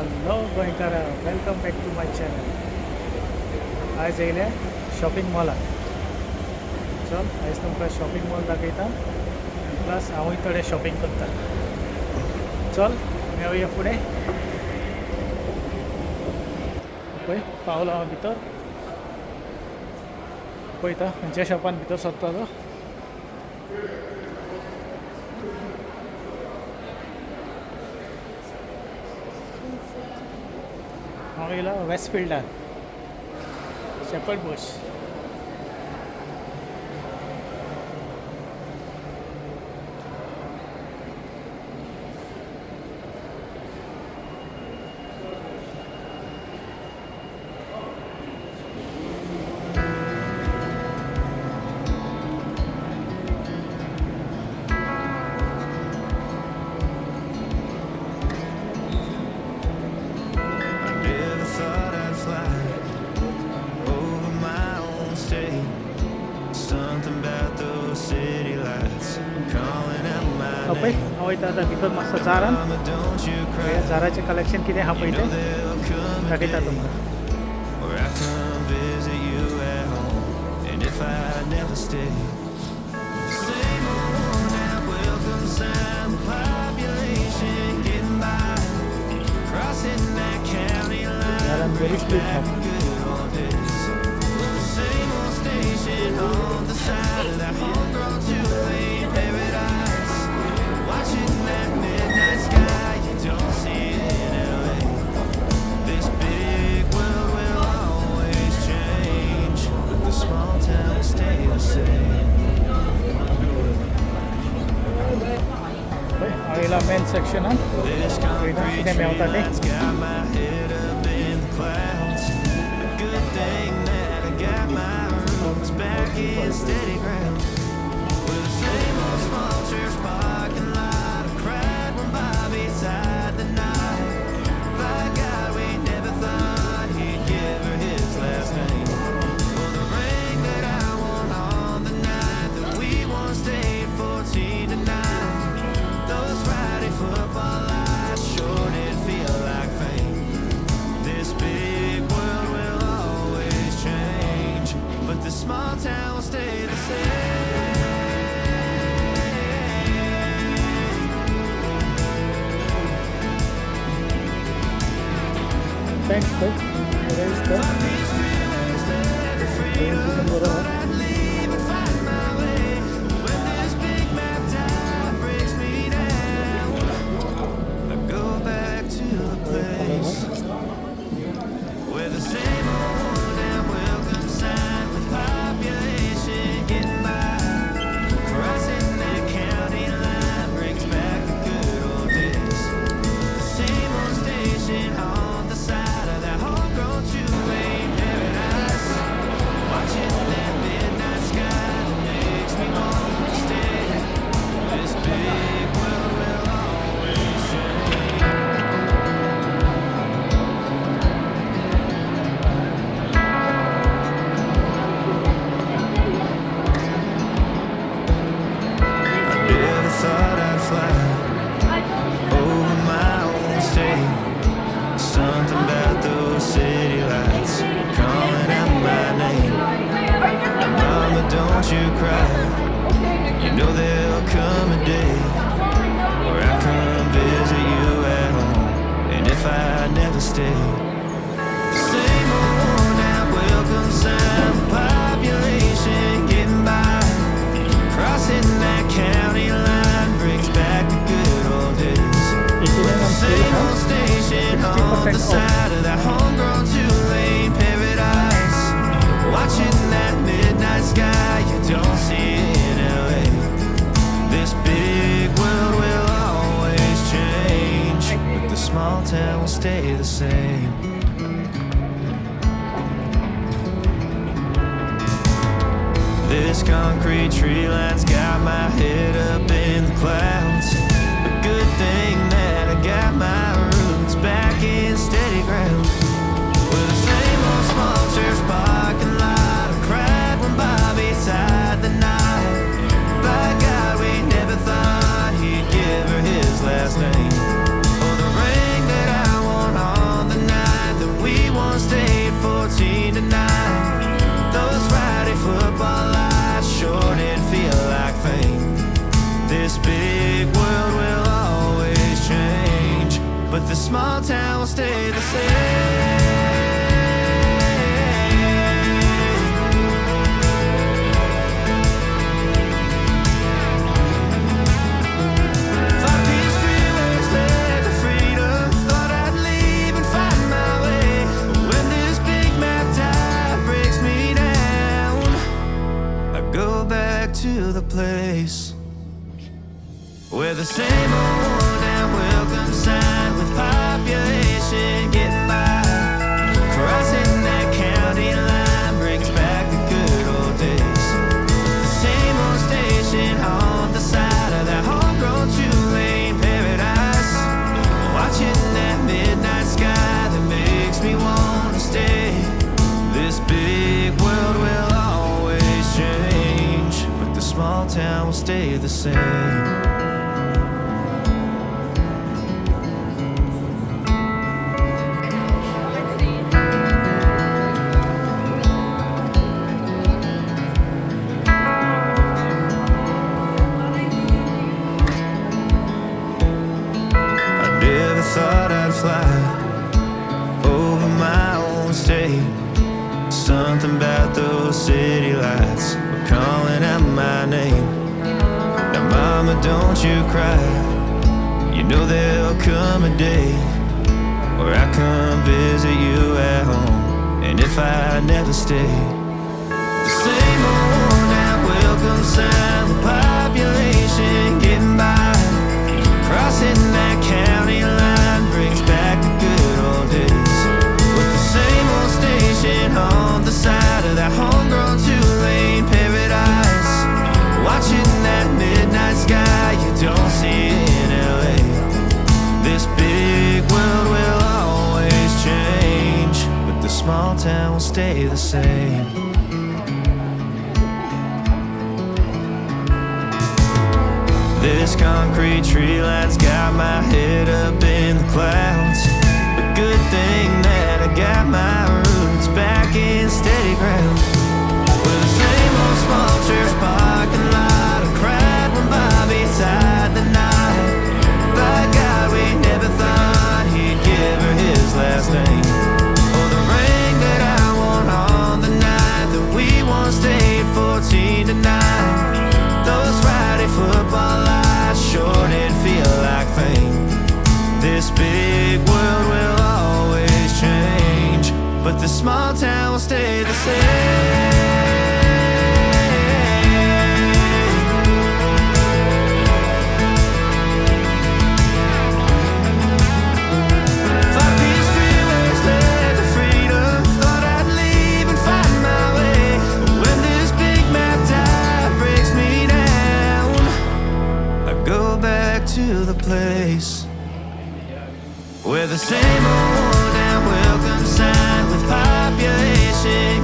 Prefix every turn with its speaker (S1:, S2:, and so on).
S1: Hello गोंयकार, welcome back to my channel. आज येयले शॉपिंग मॉलात. चल आयज तुमकां शॉपिंग मॉल दाखयता प्लस हांवूय थोडे शॉपिंग करता. चल मेळुया फुडें. पळय पावलो हांव भितर. पळयता खंयच्या शॉपान भितर सरता तो. हांव येयला वेस्टफिल्डान, शेपर्ड बुश. पळय हांव वयता आतां भितर मातसो जारान. जाराचें कलेक्शन कितें आहा पळय तें दाखयता तुमकां. जारान बरी स्ट्रीट शॉप. हांवेला मेन सेक्शनान कितें मेळटा तें. Thanks, bud. Where is that?
S2: Stay the same. This concrete tree line's got my head up in the clouds. A good thing that I got my roots back in steady ground. With the same old small church parking lot, I cried when Bobby tied the knot. By God, we never thought he'd give her his last name. Or the ring that I want on the small town will stay the same. To the place where the same old and welcome sign with population getting by, crossing that county line brings back the good old days. The same old station on the side of that homegrown two-lane paradise, watching that midnight sky that makes me want to stay. This big world will always change, the small town will stay the same. I never thought I'd fly over my own state. Something about those city lights calling out my name. Now mama, don't you cry. You know there'll come a day where I come visit you at home. And if I never stay, the same old and welcome sign with population getting by, crossing that county line brings back the good old days. With the same old station on the side of that homegrown two-lane paradise, watching that midnight sky you don't see in LA. This big world will always change, but the small town will stay the same. This concrete tree line's got my head up in the clouds. A good thing that I got my roots back in steady ground. With the same old small church parking lot, I cried when Bobby tied the knot. By God, we never thought he'd give her his last name. Or the ring that I won on the night that we once stayed 14 to 9. Those Friday football lights sure did feel like fame. This big world will always change, but the small town will stay the same. To the place where the same old and welcome sign with population